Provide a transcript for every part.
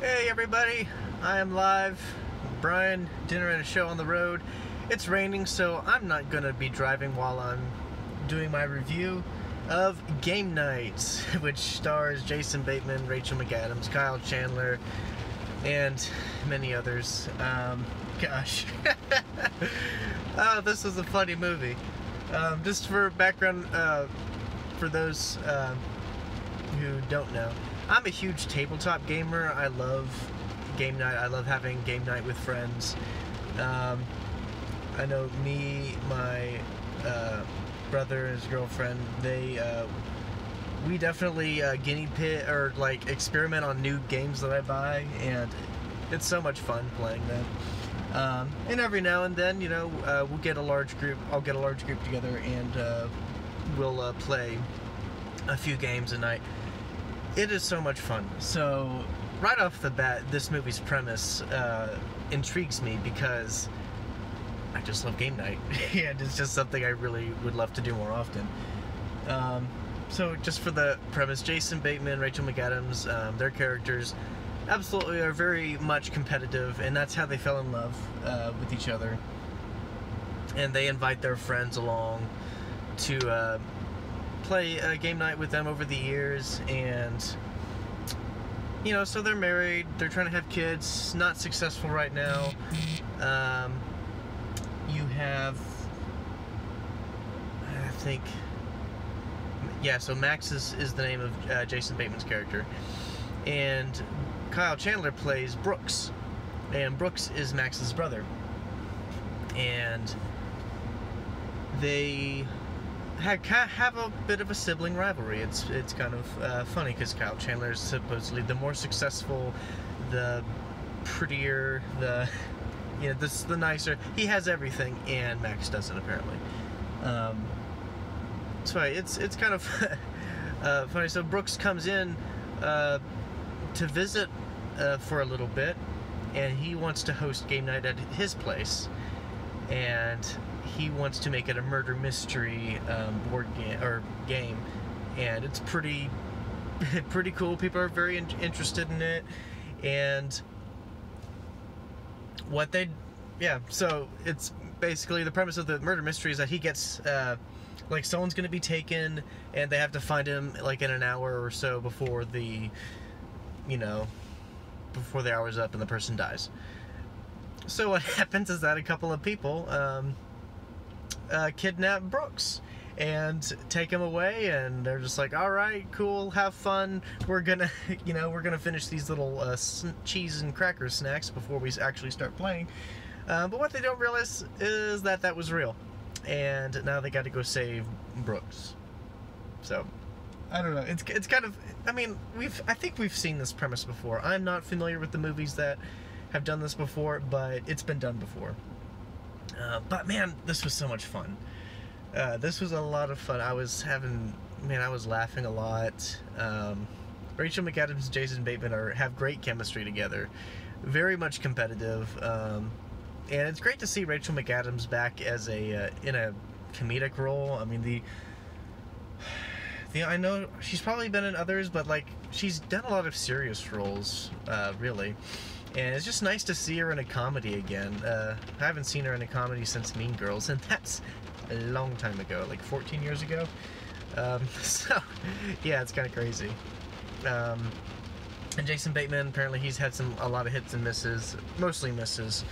Hey everybody, I am live. Brian, dinner and a show on the road. It's raining, so I'm not gonna be driving while I'm doing my review of Game Night, which stars Jason Bateman, Rachel McAdams, Kyle Chandler, and many others. Gosh. Oh, this was a funny movie. Just for background, for those who don't know, I'm a huge tabletop gamer. I love game night. I love having game night with friends. I know me, my brother and his girlfriend, we definitely guinea pig or like experiment on new games that I buy, and it's so much fun playing them. And every now and then, we'll get a large group. I'll get a large group together, and we'll play a few games a night. It is so much fun. So right off the bat, this movie's premise intrigues me because I just love game night, and it's just something I really would love to do more often. So just for the premise, Jason Bateman, Rachel McAdams, their characters absolutely are very much competitive, and that's how they fell in love with each other. And they invite their friends along to play a game night with them over the years, and so they're married, they're trying to have kids, not successful right now. You have, I think, so Max is the name of Jason Bateman's character, and Kyle Chandler plays Brooks, and Brooks is Max's brother, and they have a bit of a sibling rivalry. It's kind of funny because Kyle Chandler is supposedly the more successful, the prettier, the nicer. He has everything, and Max doesn't, apparently. So it's kind of funny. So Brooks comes in to visit for a little bit, and he wants to host game night at his place, and he wants to make it a murder mystery board game, and it's pretty cool. People are very interested in it, and so it's basically the premise of the murder mystery is that he gets someone's gonna be taken, and they have to find him like in an hour or so before the hour's up and the person dies. So what happens is that a couple of people kidnap Brooks and take him away, and they're just like, all right, cool, have fun, we're gonna finish these little cheese and cracker snacks before we actually start playing. But what they don't realize is that was real, and now they got to go save Brooks. So I don't know, it's kind of, I think we've seen this premise before. I'm not familiar with the movies that have done this before, but it's been done before. But man, this was so much fun. This was a lot of fun. I was laughing a lot. Rachel McAdams and Jason Bateman have great chemistry together. Very much competitive. And it's great to see Rachel McAdams back as in a comedic role. I know she's probably been in others, but she's done a lot of serious roles, really. And it's just nice to see her in a comedy again. I haven't seen her in a comedy since Mean Girls, and that's a long time ago, like 14 years ago. So, yeah, it's kind of crazy. And Jason Bateman, apparently he's had a lot of hits and misses, mostly misses.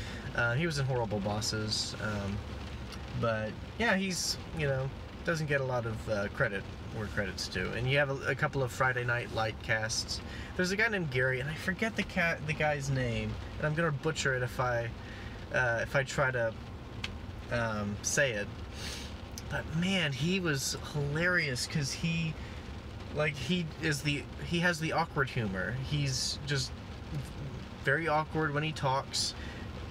He was in Horrible Bosses, but yeah, he's, doesn't get a lot of credit where credit's due. And you have a couple of Friday Night Light casts. There's a guy named Gary, and I forget the guy's name, and I'm gonna butcher it if I try to say it. But man, he was hilarious because he has the awkward humor. He's just very awkward when he talks,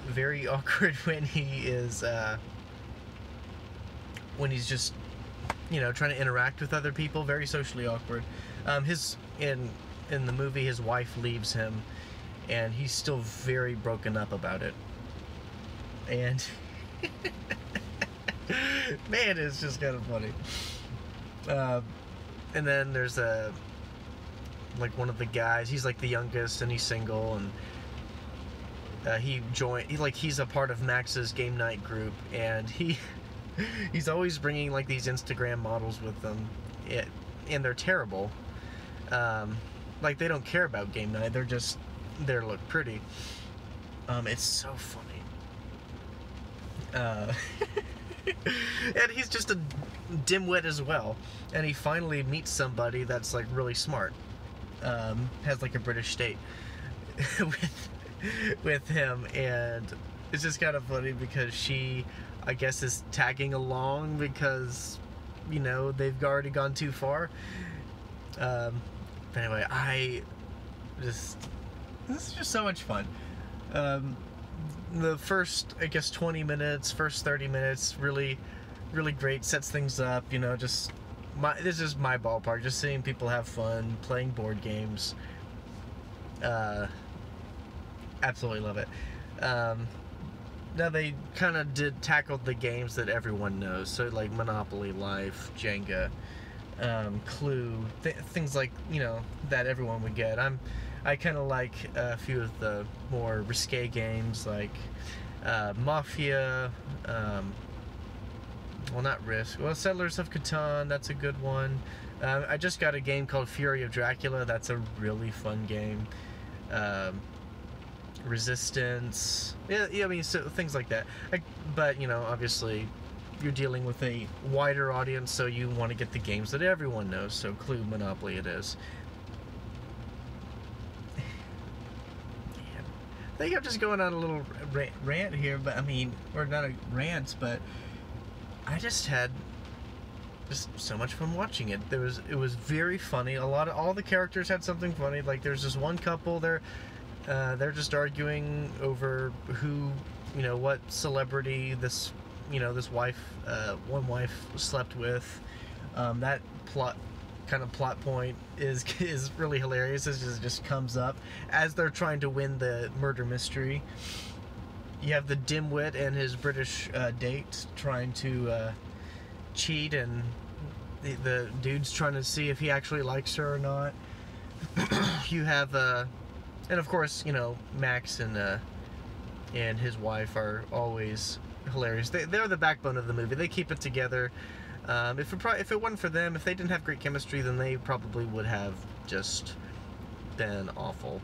very awkward when he's just trying to interact with other people. Very socially awkward. In the movie, his wife leaves him, and he's still very broken up about it. And man, it's just kind of funny. And then there's like one of the guys. He's like the youngest, and he's single, and he's a part of Max's game night group, and he's always bringing like these Instagram models with them, and they're terrible. Like they don't care about game night. They're just there to look pretty. It's so funny. And he's just a dimwit as well. And he finally meets somebody that's like really smart. Has like a British state with him, and it's just kind of funny because she, I guess, is tagging along because, you know, they've already gone too far. But anyway, this is just so much fun. The first, I guess, 20 minutes, first 30 minutes, really, really great, sets things up, you know, this is my ballpark, just seeing people have fun, playing board games. Absolutely love it. Now they kind of tackled the games that everyone knows, so like Monopoly, Life, Jenga, Clue, things like, you know, that everyone would get. I kind of like a few of the more risque games like Mafia, well, not Risk, well, Settlers of Catan, that's a good one. I just got a game called Fury of Dracula, that's a really fun game. Resistance, yeah, I mean, so things like that. But, you know, obviously you're dealing with a wider audience, so you want to get the games that everyone knows, so Clue, Monopoly it is. I think I'm just going on a little rant here, but I mean, or not a rant, but I just had so much fun watching it. It was very funny. All the characters had something funny. Like there's this one couple, they're just arguing over who, you know, what celebrity this one wife slept with. That plot point is really hilarious. It just comes up as they're trying to win the murder mystery. You have the dimwit and his British date trying to cheat, and the dude's trying to see if he actually likes her or not. You have and of course, you know, Max and his wife are always hilarious. They're the backbone of the movie. They keep it together. If it wasn't for them, if they didn't have great chemistry, then they probably would have just been awful.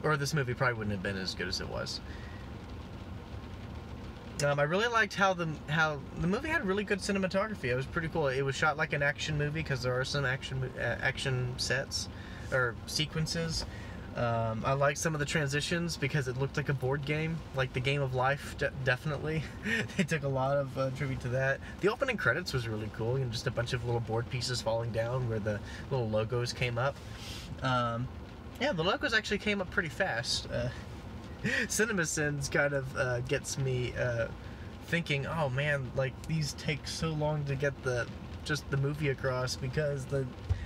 Or this movie probably wouldn't have been as good as it was. I really liked how the movie had really good cinematography. It was pretty cool. It was shot like an action movie because there are some action sets or sequences. I liked some of the transitions because it looked like a board game, like the Game of Life, definitely. They took a lot of tribute to that. The opening credits was really cool, you know, just a bunch of little board pieces falling down where the little logos came up. Yeah, the logos actually came up pretty fast. CinemaSins kind of gets me thinking, oh man, like these take so long to get the movie across because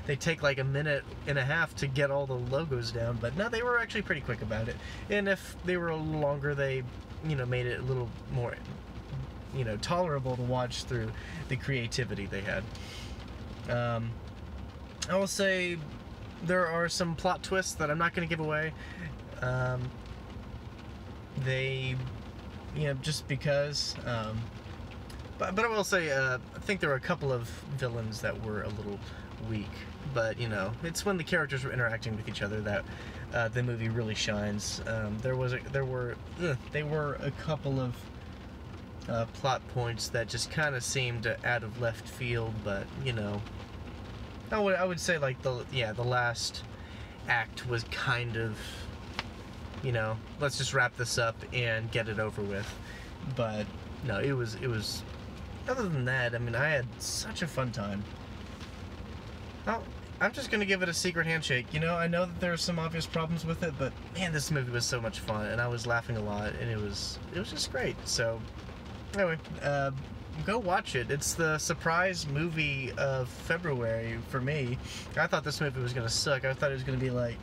they take like a minute and a half to get all the logos down. But no, they were actually pretty quick about it. And if they were a little longer, they, you know, made it a little more, you know, tolerable to watch through the creativity they had. I will say there are some plot twists that I'm not going to give away. They, you know, just because. But I will say, I think there were a couple of villains that were a little weak. But, you know, it's when the characters were interacting with each other that the movie really shines. There were a couple of plot points that just kind of seemed out of left field, but, you know, I would say like the last act was kind of, you know, let's just wrap this up and get it over with. But no, it was other than that, I mean, I had such a fun time. I'm just gonna give it a secret handshake. You know, I know that there are some obvious problems with it, but man, this movie was so much fun, and I was laughing a lot, and it was just great. So anyway, go watch it. It's the surprise movie of February for me. I thought this movie was gonna suck. I thought it was gonna be like,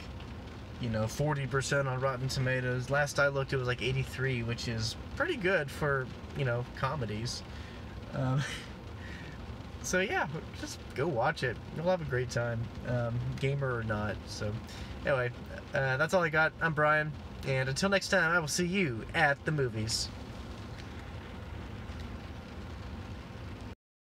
you know, 40% on Rotten Tomatoes. Last I looked, it was like 83, which is pretty good for, you know, comedies. So yeah, just go watch it. You'll have a great time, gamer or not. So anyway, that's all I got. I'm Brian, and until next time, I will see you at the movies.